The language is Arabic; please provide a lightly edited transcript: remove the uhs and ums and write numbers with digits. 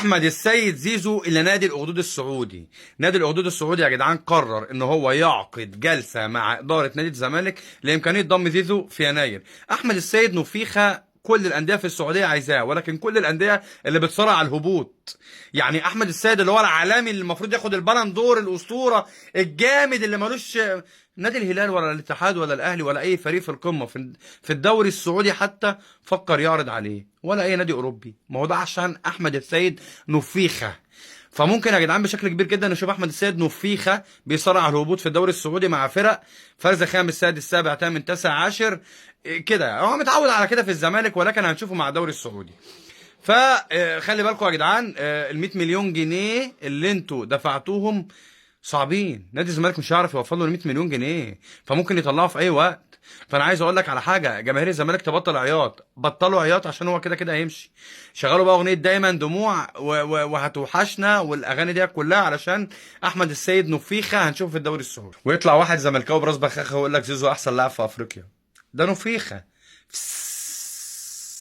احمد السيد زيزو الى نادي الاخدود السعودي. نادي الاخدود السعودي يا جدعان قرر ان هو يعقد جلسه مع اداره نادي الزمالك لامكانيه ضم زيزو في يناير. احمد السيد نفيخه كل الانديه في السعوديه عايزاه، ولكن كل الانديه اللي بتصارع على الهبوط. يعني احمد السيد اللي هو العالمي اللي المفروض ياخد البالون دور، الاسطوره الجامد اللي ملوش نادي الهلال ولا الاتحاد ولا الاهلي ولا اي فريق في القمه في الدوري السعودي حتى فكر يعرض عليه، ولا اي نادي اوروبي. ما هو ده عشان احمد السيد نفيخه. فممكن يا جدعان بشكل كبير جدا نشوف احمد السيد نفيخه بيصارع على الهبوط في الدوري السعودي مع فرق فرز خامس سادس سابع ثامن تاسع عاشر كده. هو متعود على كده في الزمالك، ولكن هنشوفه مع الدوري السعودي. فخلي بالكم يا جدعان، ال 100 مليون جنيه اللي انتوا دفعتوهم صعبين. نادي الزمالك مش هيعرف يوفر له 100 مليون جنيه، فممكن يطلعوا في اي وقت. فانا عايز اقول لك على حاجه، جماهير الزمالك تبطل عياط، بطلوا عياط عشان هو كده كده هيمشي. شغلوا بقى اغنيه دايما دموع وهتوحشنا والاغاني دي كلها علشان احمد السيد نفيخه هنشوفه في الدوري السعودي. ويطلع واحد زملكاوي براس بخاخه ويقول لك زيزو احسن لاعب في افريقيا. ده نفيخه.